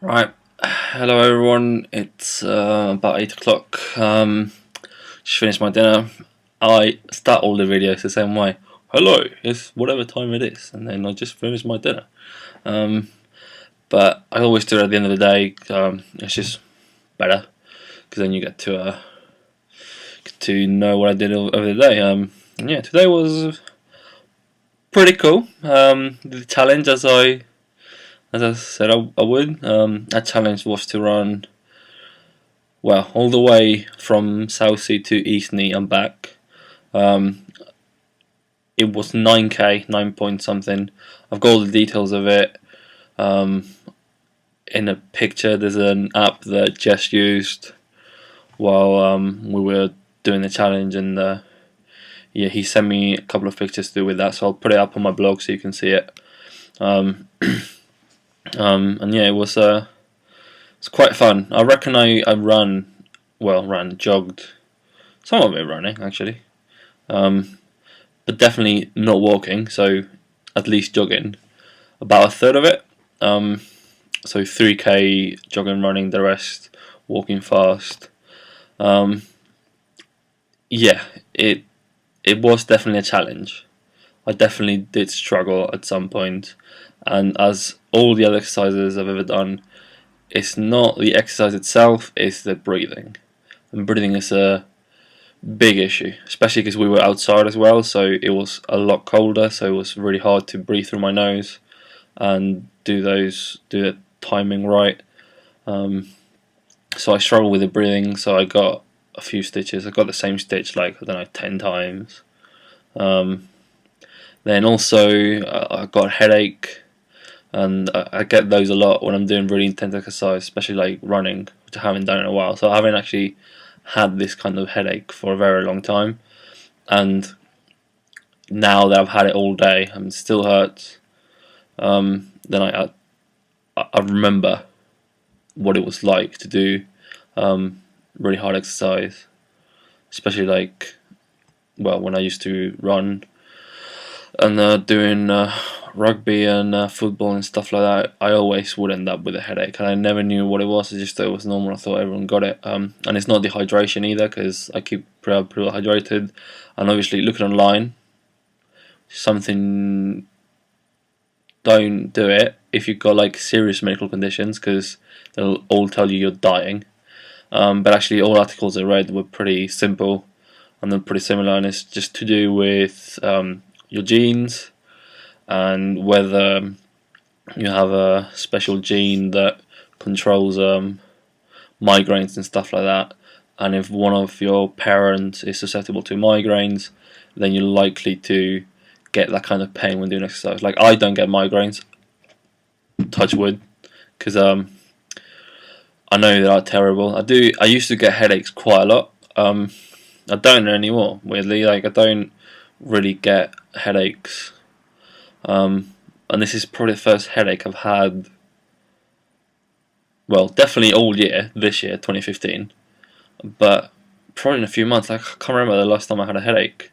Right, hello everyone. It's about 8 o'clock. Just finished my dinner. I start all the videos the same way. Hello, it's whatever time it is, and then I just finished my dinner. Um, but I always do it at the end of the day. It's just better because then you get to know what I did over the day. And yeah, today was pretty cool. The challenge, as I said, I would. That challenge was to run. Well, all the way from Southsea to Eastney and back. Um, it was 9k, 9 point something. I've got all the details of it. Um, in a picture, there's an app that Jess used while we were doing the challenge, and yeah, he sent me a couple of pictures to do with that, so I'll put it up on my blog so you can see it. Um, and yeah, it's quite fun. I reckon I jogged, some of it running actually. But definitely not walking, so at least jogging. About a third of it. So 3k jogging, running, the rest walking fast. Um, yeah, it was definitely a challenge. I definitely did struggle at some point, and as all the other exercises I've ever done, it's not the exercise itself, it's the breathing. And breathing is a big issue, especially because we were outside as well, so it was a lot colder, so it was really hard to breathe through my nose and do the timing right. So I struggled with the breathing, so I got a few stitches. I got the same stitch like, I don't know, 10 times. Then also I got a headache, and I get those a lot when I'm doing really intense exercise, especially like running, which I haven't done in a while. So I haven't actually had this kind of headache for a very long time, and now that I've had it all day and it still hurts, then I remember what it was like to do really hard exercise, especially like, well, when I used to run and doing rugby and football and stuff like that. I always would end up with a headache, and I never knew what it was. I just thought it was normal. I thought everyone got it, and it's not dehydration either, because I keep pretty well hydrated. And obviously, looking online, something, don't do it if you've got like serious medical conditions, because they'll all tell you you're dying. But actually, all articles I read were pretty simple and they're pretty similar, and it's just to do with your genes and whether you have a special gene that controls migraines and stuff like that. And if one of your parents is susceptible to migraines, then you're likely to get that kind of pain when doing exercise. Like, I don't get migraines, touch wood, because I know they are terrible. I used to get headaches quite a lot. I don't anymore. Weirdly, like, I don't really get headaches. And this is probably the first headache I've had. Well, definitely all year this year, 2015, but probably in a few months. Like, I can't remember the last time I had a headache.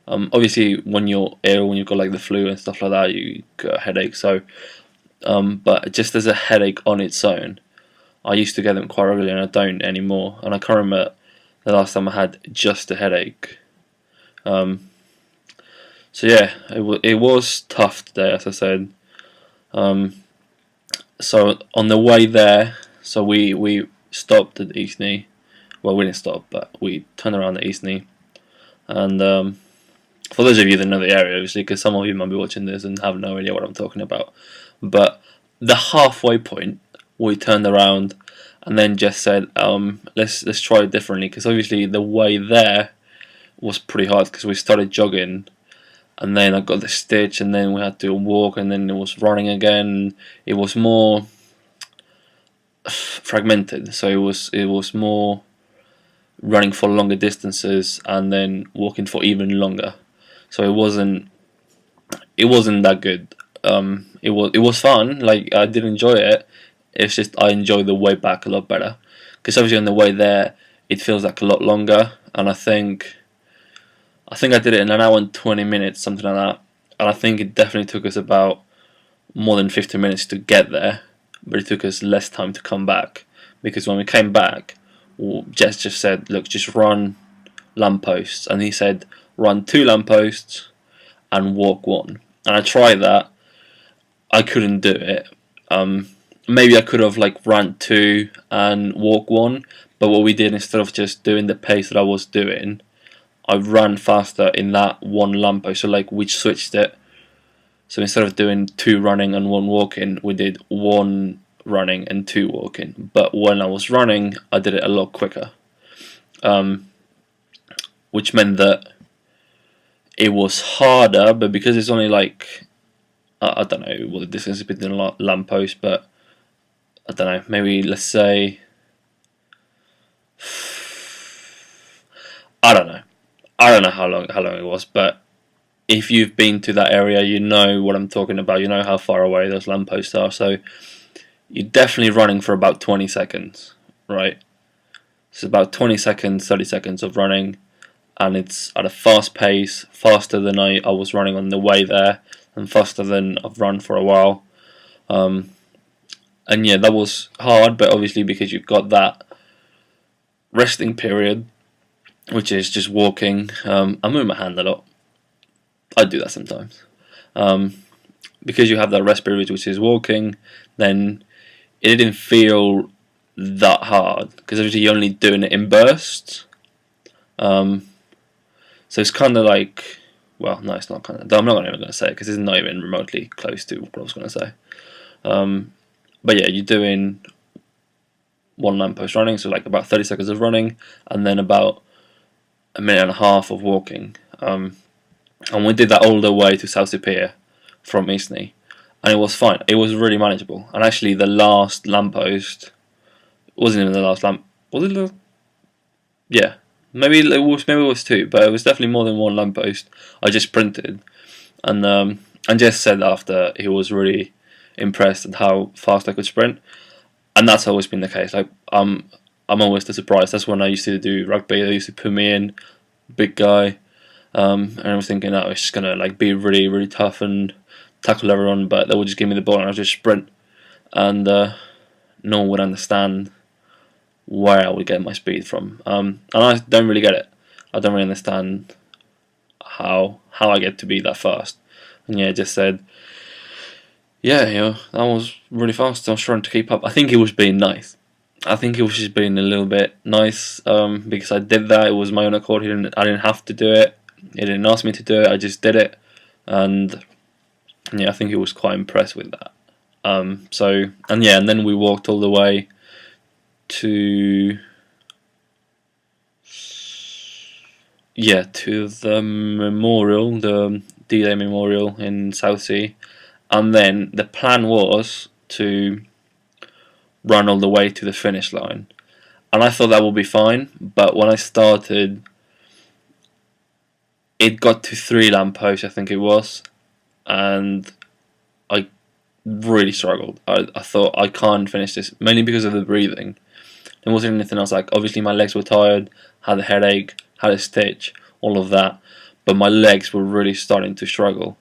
Obviously, when you're ill, when you've got like the flu and stuff like that, you get a headache. So, but just as a headache on its own, I used to get them quite regularly, and I don't anymore. And I can't remember the last time I had just a headache. So yeah, it was tough today, as I said. So on the way there, so we stopped at Eastney. Well, we didn't stop, but we turned around at Eastney. And for those of you that know the area, obviously, because some of you might be watching this and have no idea what I'm talking about, but the halfway point, we turned around and then just said, let's try it differently, because obviously the way there was pretty hard, because we started jogging, and then I got the stitch, and then we had to walk, and then it was running again. It was more fragmented, so it was more running for longer distances and then walking for even longer. So it wasn't that good. It was fun. Like, I did enjoy it. It's just I enjoy the way back a lot better, because obviously on the way there it feels like a lot longer, and I think I did it in an hour and 20 minutes, something like that. And I think it definitely took us about more than 50 minutes to get there. but it took us less time to come back, because when we came back, Jess just said, look, just run lampposts, and he said run 2 lampposts and walk 1. And I tried that. I couldn't do it. Maybe I could have like run 2 and walk 1, but what we did, instead of just doing the pace that I was doing, I ran faster in that 1 lamppost. So like we switched it. So instead of doing 2 running and 1 walking, we did 1 running and 2 walking. But when I was running, I did it a lot quicker, which meant that it was harder. But because it's only like, I don't know what the distance is between a lamppost, but I don't know, maybe let's say, I don't know how long it was, but if you've been to that area, you know what I'm talking about. You know how far away those lampposts are. So you're definitely running for about 20 seconds, right? It's about 20 seconds, 30 seconds of running, and it's at a fast pace, faster than I was running on the way there, and faster than I've run for a while. And yeah, that was hard, but obviously because you've got that resting period, which is just walking. I move my hand a lot. I do that sometimes. Because you have that rest period, which is walking, then it didn't feel that hard, because obviously you're only doing it in bursts. So it's kind of like, well, no, it's not kind of. I'm not even going to say it because it's not even remotely close to what I was going to say. But yeah, you're doing 1 lamppost running, so like about 30 seconds of running, and then about a minute and a half of walking. And we did that all the way to South Pier from Isney, and it was fine. It was really manageable. And actually, the last lamppost wasn't even the last lamp. Was it? Yeah, maybe it was. Maybe it was 2, but it was definitely more than 1 lamppost. I just sprinted, and Jess said after he was really impressed at how fast I could sprint, and that's always been the case. Like I'm always surprised. That's when I used to do rugby. They used to put me in, big guy, and I was thinking that was just gonna like be really really tough and tackle everyone, but they would just give me the ball and I would just sprint, and no one would understand where I would get my speed from. And I don't really get it. I don't really understand how I get to be that fast. And yeah, just said, yeah, that was really fast. I was trying to keep up. I think he was being nice. I think he was just being a little bit nice, because I did that. It was my own accord. I didn't have to do it. He didn't ask me to do it. I just did it, and yeah, I think he was quite impressed with that. And then we walked all the way to the memorial, the D-Day memorial in Southsea, and then the plan was to run all the way to the finish line, and I thought that would be fine. But when I started, it got to 3 lampposts, I think it was, and I really struggled. I thought I can't finish this, mainly because of the breathing. There wasn't anything else. Like obviously my legs were tired, had a headache, had a stitch, all of that, but my legs were really starting to struggle.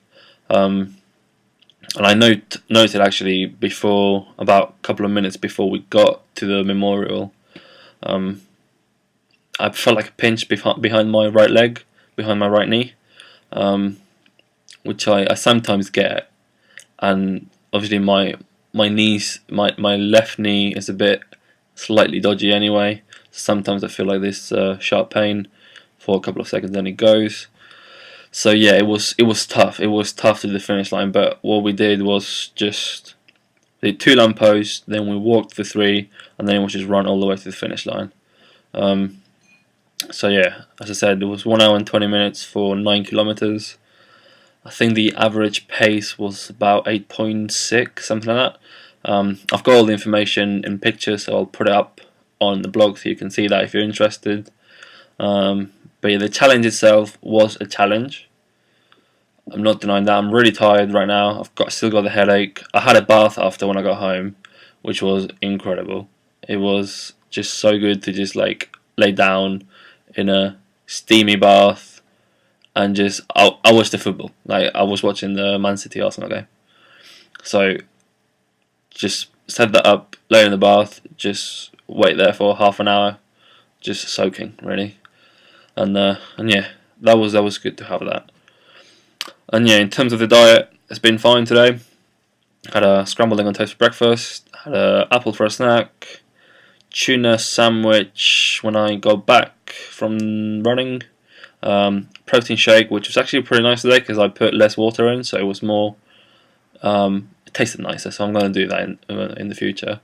And I noted actually before, about a couple of minutes before we got to the memorial, I felt like a pinch behind my right leg, behind my right knee, which I sometimes get. And obviously my knees, my left knee is a bit slightly dodgy anyway. Sometimes I feel like this sharp pain for a couple of seconds, then it goes. So yeah, it was tough. It was tough to the finish line. But what we did was just did 2 lampposts, then we walked for 3, and then it was just run all the way to the finish line. So yeah, as I said, it was 1 hour and 20 minutes for 9 kilometers. I think the average pace was about 8.6, something like that. I've got all the information in pictures, so I'll put it up on the blog so you can see that if you're interested. But yeah, the challenge itself was a challenge. I'm not denying that. I'm really tired right now. Still got the headache. I had a bath after when I got home, which was incredible. It was just so good to just like lay down in a steamy bath and just I watched the football. Like I was watching the Man City Arsenal game. So just set that up, lay in the bath, just wait there for half an hour, just soaking really, and yeah, that was good to have that. And yeah, in terms of the diet, it's been fine today. Had a scrambled egg on toast for breakfast, had a apple for a snack, tuna sandwich when I got back from running, protein shake, which was actually pretty nice today because I put less water in, so it was more, it tasted nicer, so I'm going to do that in the future.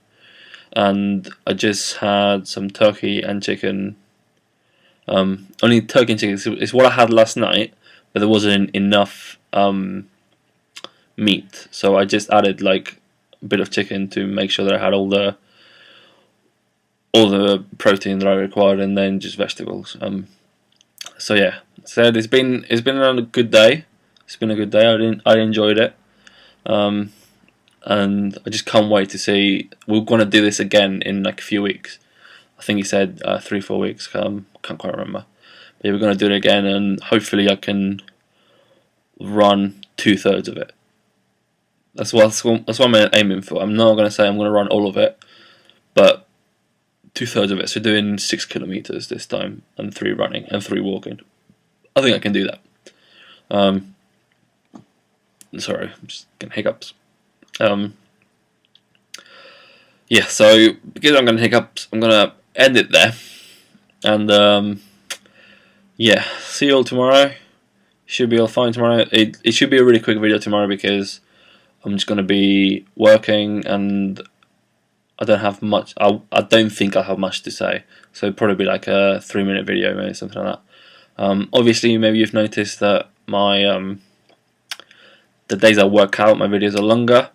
And I just had some turkey and chicken. Only turkey and chicken is what I had last night, but there wasn't enough meat, so I just added like a bit of chicken to make sure that I had all the protein that I required, and then just vegetables. So yeah, so it's been a good day. It's been a good day. I enjoyed it, and I just can't wait to see. We're gonna do this again in like a few weeks. I think he said 3-4 weeks. Can't quite remember. But yeah, we're gonna do it again, and hopefully I can run 2/3 of it. That's what I'm aiming for. I'm not gonna say I'm gonna run all of it, but 2/3 of it. So doing 6 kilometers this time, and 3 running and 3 walking. I think I can do that. Sorry, I'm just getting hiccups. Yeah, so because I'm getting hiccups, I'm gonna end it there. And yeah, see you all tomorrow. Should be all fine tomorrow. It should be a really quick video tomorrow because I'm just gonna be working and I don't have much. I don't think I have much to say, so it'll probably be like a 3-minute video, maybe something like that. Obviously, maybe you've noticed that my the days I work out, my videos are longer.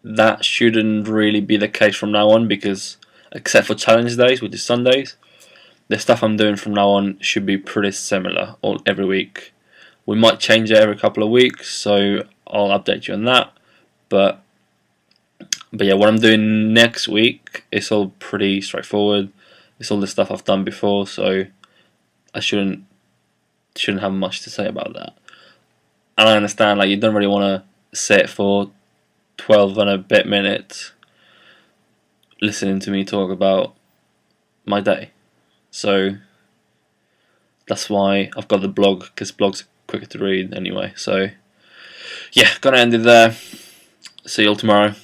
That shouldn't really be the case from now on because, except for challenge days, which is Sundays, the stuff I'm doing from now on should be pretty similar every week. We might change it every couple of weeks, so I'll update you on that. But yeah, what I'm doing next week is all pretty straightforward. It's all the stuff I've done before, so I shouldn't have much to say about that. And I understand, like, you don't really want to sit for 12 and a bit minutes listening to me talk about my day. So that's why I've got the blog, because blogs are quicker to read anyway. So yeah, gonna end it there. See you all tomorrow.